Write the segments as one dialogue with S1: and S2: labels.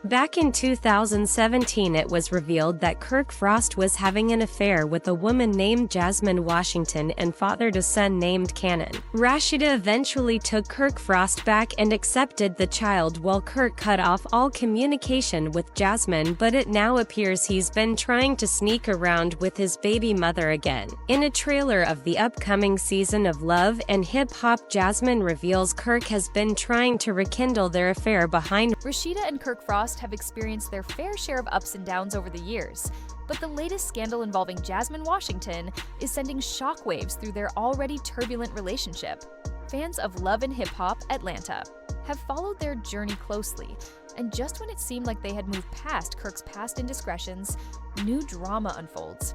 S1: Back in 2017, it was revealed that Kirk Frost was having an affair with a woman named Jasmine Washington and fathered a son named Cannon. Rasheeda eventually took Kirk Frost back and accepted the child, while Kirk cut off all communication with Jasmine, but it now appears he's been trying to sneak around with his baby mother again. In a trailer of the upcoming season of Love and Hip Hop, Jasmine reveals Kirk has been trying to rekindle their affair behind.
S2: Rasheeda and Kirk Frost have experienced their fair share of ups and downs over the years, but the latest scandal involving Jasmine Washington is sending shockwaves through their already turbulent relationship. Fans of Love and Hip Hop Atlanta have followed their journey closely, and just when it seemed like they had moved past Kirk's past indiscretions, new drama unfolds.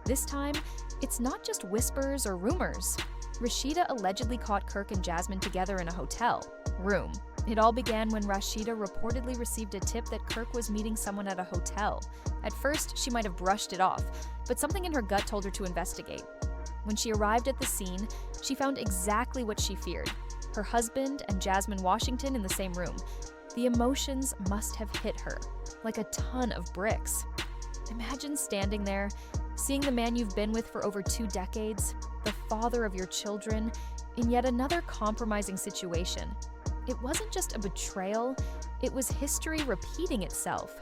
S2: This time, it's not just whispers or rumors. Rasheeda allegedly caught Kirk and Jasmine together in a hotel room. It all began when Rasheeda reportedly received a tip that Kirk was meeting someone at a hotel. At first, she might have brushed it off, but something in her gut told her to investigate. When she arrived at the scene, she found exactly what she feared: her husband and Jasmine Washington in the same room. The emotions must have hit her like a ton of bricks. Imagine standing there, seeing the man you've been with for over 2 decades, the father of your children, in yet another compromising situation. It wasn't just a betrayal, it was history repeating itself.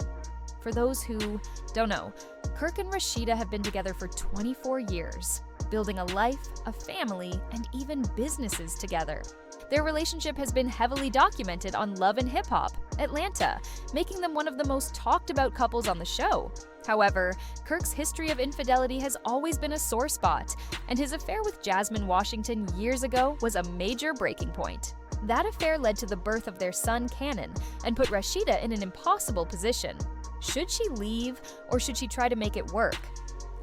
S2: For those who don't know, Kirk and Rasheeda have been together for 24 years, building a life, a family, and even businesses together. Their relationship has been heavily documented on Love and Hip Hop Atlanta, making them one of the most talked about couples on the show. However, Kirk's history of infidelity has always been a sore spot, and his affair with Jasmine Washington years ago was a major breaking point. That affair led to the birth of their son, Cannon, and put Rasheeda in an impossible position. Should she leave, or should she try to make it work?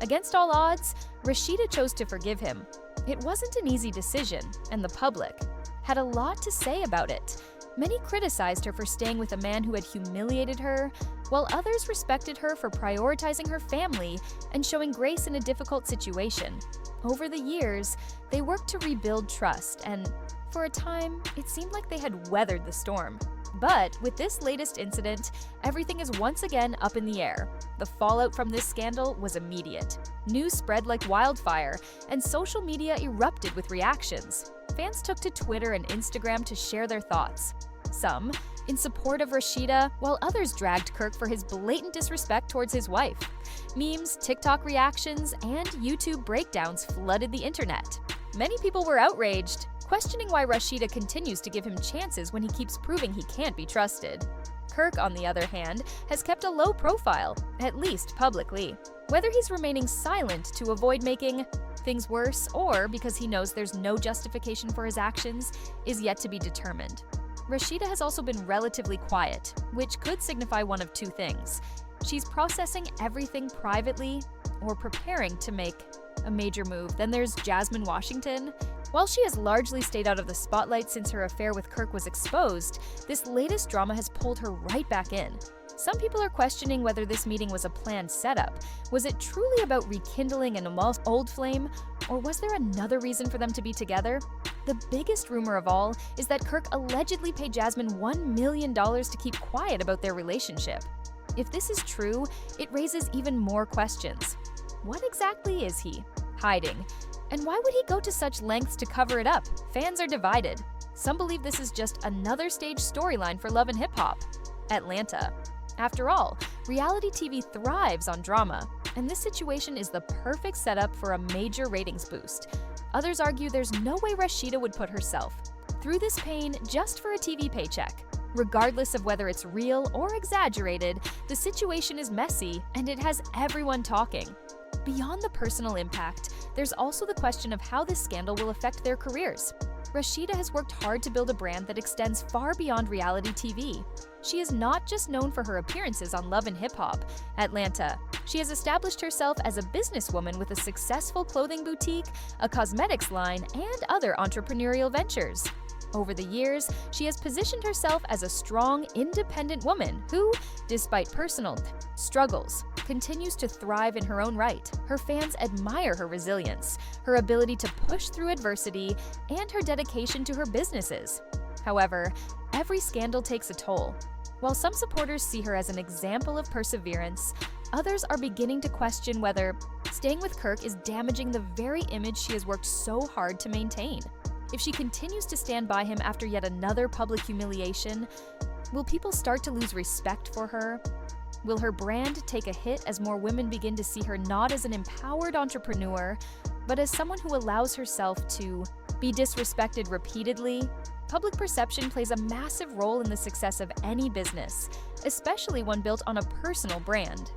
S2: Against all odds, Rasheeda chose to forgive him. It wasn't an easy decision, and the public had a lot to say about it. Many criticized her for staying with a man who had humiliated her, while others respected her for prioritizing her family and showing grace in a difficult situation. Over the years, they worked to rebuild trust, and for a time, it seemed like they had weathered the storm. But with this latest incident, everything is once again up in the air. The fallout from this scandal was immediate. News spread like wildfire, and social media erupted with reactions. Fans took to Twitter and Instagram to share their thoughts. Some in support of Rasheeda, while others dragged Kirk for his blatant disrespect towards his wife. Memes, TikTok reactions, and YouTube breakdowns flooded the internet. Many people were outraged, questioning why Rasheeda continues to give him chances when he keeps proving he can't be trusted. Kirk, on the other hand, has kept a low profile, at least publicly. Whether he's remaining silent to avoid making things worse or because he knows there's no justification for his actions is yet to be determined. Rasheeda has also been relatively quiet, which could signify one of two things. She's processing everything privately or preparing to make a major move. Then there's Jasmine Washington. While she has largely stayed out of the spotlight since her affair with Kirk was exposed, this latest drama has pulled her right back in. Some people are questioning whether this meeting was a planned setup. Was it truly about rekindling an almost old flame, or was there another reason for them to be together? The biggest rumor of all is that Kirk allegedly paid Jasmine $1 million to keep quiet about their relationship. If this is true, it raises even more questions. What exactly is he hiding? And why would he go to such lengths to cover it up? Fans are divided. Some believe this is just another stage storyline for Love and Hip Hop Atlanta. After all, reality TV thrives on drama, and this situation is the perfect setup for a major ratings boost. Others argue there's no way Rasheeda would put herself through this pain just for a TV paycheck. Regardless of whether it's real or exaggerated, the situation is messy, and it has everyone talking. Beyond the personal impact, there's also the question of how this scandal will affect their careers. Rasheeda has worked hard to build a brand that extends far beyond reality TV. She is not just known for her appearances on Love and Hip Hop Atlanta. She has established herself as a businesswoman with a successful clothing boutique, a cosmetics line, and other entrepreneurial ventures. Over the years, she has positioned herself as a strong, independent woman who, despite personal struggles, continues to thrive in her own right. Her fans admire her resilience, her ability to push through adversity, and her dedication to her businesses. However, every scandal takes a toll. While some supporters see her as an example of perseverance, others are beginning to question whether staying with Kirk is damaging the very image she has worked so hard to maintain. If she continues to stand by him after yet another public humiliation, will people start to lose respect for her? Will her brand take a hit as more women begin to see her not as an empowered entrepreneur, but as someone who allows herself to be disrespected repeatedly? Public perception plays a massive role in the success of any business, especially one built on a personal brand.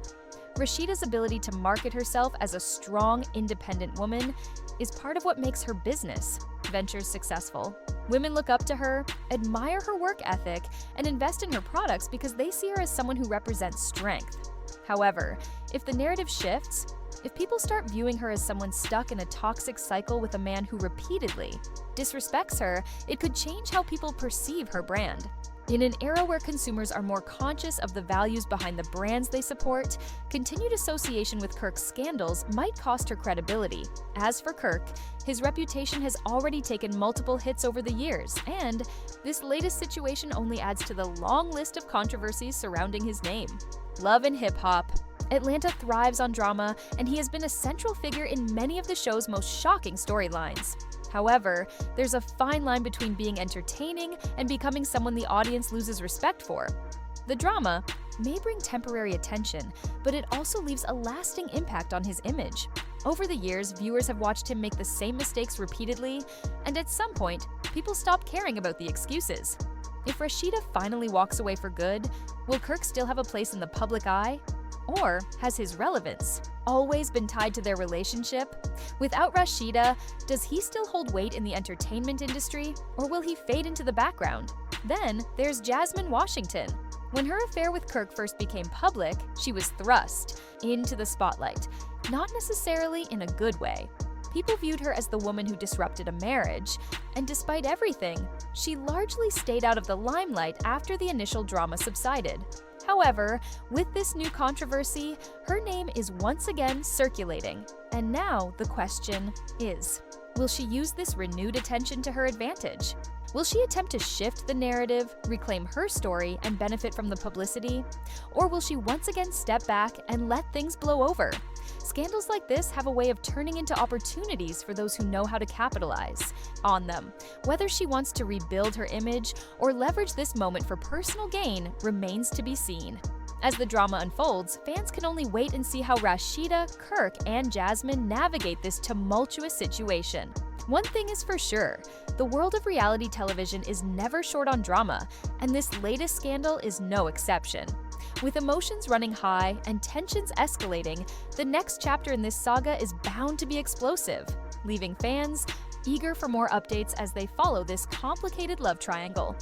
S2: Rasheeda's ability to market herself as a strong, independent woman is part of what makes her business ventures successful. Women look up to her, admire her work ethic, and invest in her products because they see her as someone who represents strength. However, if the narrative shifts, if people start viewing her as someone stuck in a toxic cycle with a man who repeatedly disrespects her, it could change how people perceive her brand. In an era where consumers are more conscious of the values behind the brands they support, continued association with Kirk's scandals might cost her credibility. As for Kirk, his reputation has already taken multiple hits over the years, and this latest situation only adds to the long list of controversies surrounding his name. Love and hip-hop. Atlanta thrives on drama, and he has been a central figure in many of the show's most shocking storylines. However, there's a fine line between being entertaining and becoming someone the audience loses respect for. The drama may bring temporary attention, but it also leaves a lasting impact on his image. Over the years, viewers have watched him make the same mistakes repeatedly, and at some point, people stop caring about the excuses. If Rasheeda finally walks away for good, will Kirk still have a place in the public eye? Or has his relevance always been tied to their relationship? Without Rasheeda, does he still hold weight in the entertainment industry, or will he fade into the background? Then there's Jasmine Washington. When her affair with Kirk first became public, she was thrust into the spotlight, not necessarily in a good way. People viewed her as the woman who disrupted a marriage, and despite everything, she largely stayed out of the limelight after the initial drama subsided. However, with this new controversy, her name is once again circulating, and now the question is, will she use this renewed attention to her advantage? Will she attempt to shift the narrative, reclaim her story, and benefit from the publicity? Or will she once again step back and let things blow over? Scandals like this have a way of turning into opportunities for those who know how to capitalize on them. Whether she wants to rebuild her image or leverage this moment for personal gain remains to be seen. As the drama unfolds, fans can only wait and see how Rasheeda, Kirk, and Jasmine navigate this tumultuous situation. One thing is for sure, the world of reality television is never short on drama, and this latest scandal is no exception. With emotions running high and tensions escalating, the next chapter in this saga is bound to be explosive, leaving fans eager for more updates as they follow this complicated love triangle.